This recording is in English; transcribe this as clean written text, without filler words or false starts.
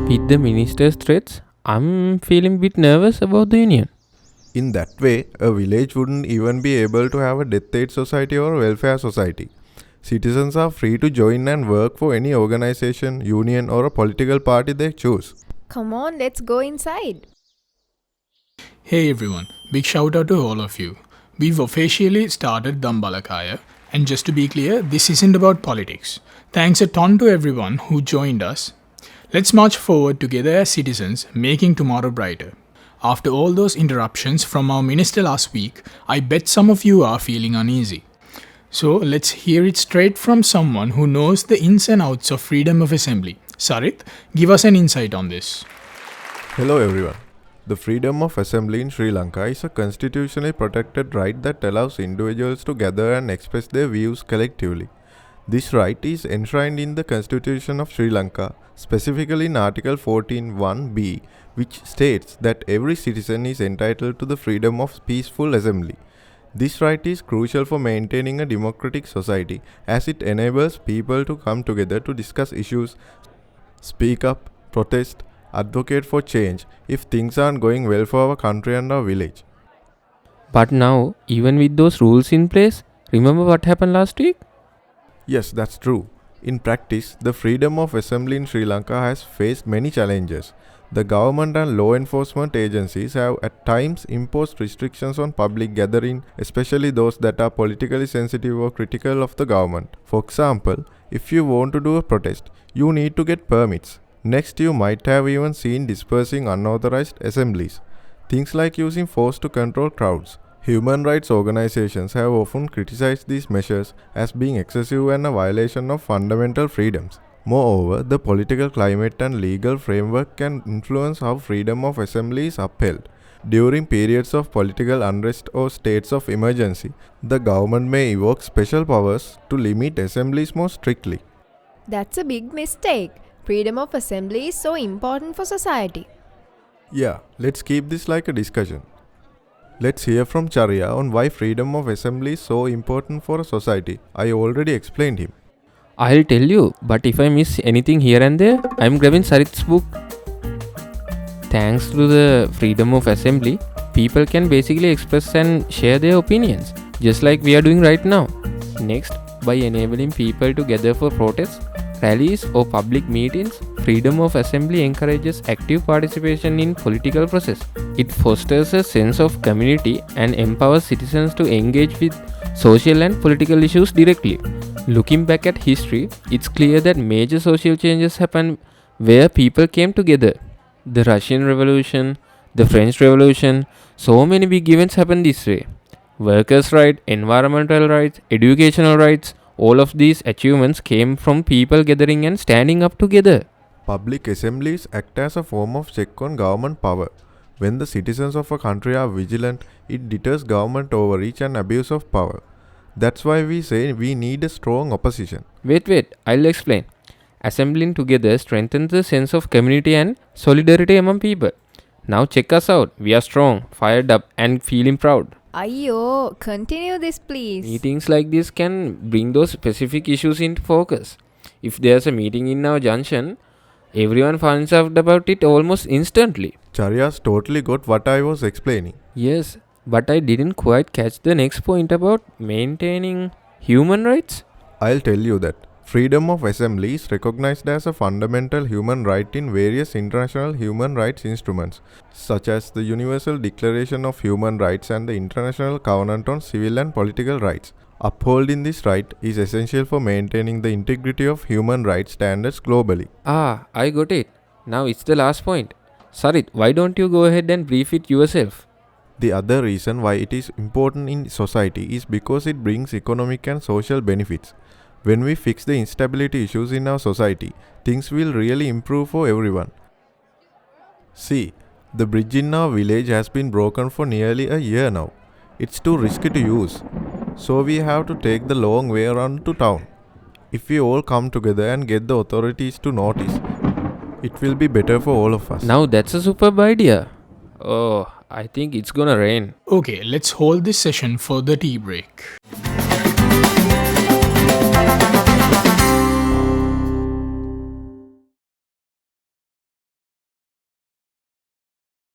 With the minister's threats, I'm feeling a bit nervous about the union. In that way, a village wouldn't even be able to have a death aid society or welfare society. Citizens are free to join and work for any organization, union, or a political party they choose. Come on, let's go inside. Hey everyone, big shout out to all of you. We've officially started Dambalakaya, and just to be clear, this isn't about politics. Thanks a ton to everyone who joined us. Let's march forward together as citizens, making tomorrow brighter. After all those interruptions from our minister last week, I bet some of you are feeling uneasy. So let's hear it straight from someone who knows the ins and outs of freedom of assembly. Sarit, give us an insight on this. Hello everyone. The freedom of assembly in Sri Lanka is a constitutionally protected right that allows individuals to gather and express their views collectively. This right is enshrined in the Constitution of Sri Lanka, specifically in Article 14(1)(b), which states that every citizen is entitled to the freedom of peaceful assembly. This right is crucial for maintaining a democratic society, as it enables people to come together to discuss issues, speak up, protest, advocate for change if things aren't going well for our country and our village. But now, even with those rules in place, remember what happened last week? Yes, that's true. In practice, the freedom of assembly in Sri Lanka has faced many challenges. The government and law enforcement agencies have at times imposed restrictions on public gathering, especially those that are politically sensitive or critical of the government. For example, if you want to do a protest, you need to get permits. Next, you might have even seen dispersing unauthorized assemblies. Things like using force to control crowds. Human rights organizations have often criticized these measures as being excessive and a violation of fundamental freedoms. Moreover, the political climate and legal framework can influence how freedom of assembly is upheld. During periods of political unrest or states of emergency, the government may evoke special powers to limit assemblies more strictly. That's a big mistake. Freedom of assembly is so important for society. Yeah, let's keep this like a discussion. Let's hear from Charya on why freedom of assembly is so important for a society. I already explained him. I'll tell you, but if I miss anything here and there, I'm grabbing Sarit's book. Thanks to the freedom of assembly, people can basically express and share their opinions, just like we are doing right now. Next, by enabling people to gather for protests, rallies or public meetings, freedom of assembly encourages active participation in political process. It fosters a sense of community and empowers citizens to engage with social and political issues directly. Looking back at history, it's clear that major social changes happened where people came together. The Russian Revolution, the French Revolution, so many big events happened this way. Workers' rights, environmental rights, educational rights, all of these achievements came from people gathering and standing up together. Public assemblies act as a form of check on government power. When the citizens of a country are vigilant, it deters government overreach and abuse of power. That's why we say we need a strong opposition. Wait, I'll explain. Assembling together strengthens the sense of community and solidarity among people. Now check us out. We are strong, fired up, and feeling proud. Ayyo, continue this please. Meetings like this can bring those specific issues into focus. If there's a meeting in our junction, everyone finds out about it almost instantly. Charya's totally got what I was explaining. Yes, but I didn't quite catch the next point about maintaining human rights. I'll tell you that. Freedom of assembly is recognized as a fundamental human right in various international human rights instruments, such as the Universal Declaration of Human Rights and the International Covenant on Civil and Political Rights. Upholding this right is essential for maintaining the integrity of human rights standards globally. Ah, I got it. Now it's the last point. Sarit, why don't you go ahead and brief it yourself? The other reason why it is important in society is because it brings economic and social benefits. When we fix the instability issues in our society, things will really improve for everyone. See, the bridge in our village has been broken for nearly a year now. It's too risky to use, so we have to take the long way around to town. If we all come together and get the authorities to notice, it will be better for all of us. Now that's a superb idea. Oh, I think it's gonna rain. Okay, let's hold this session for the tea break.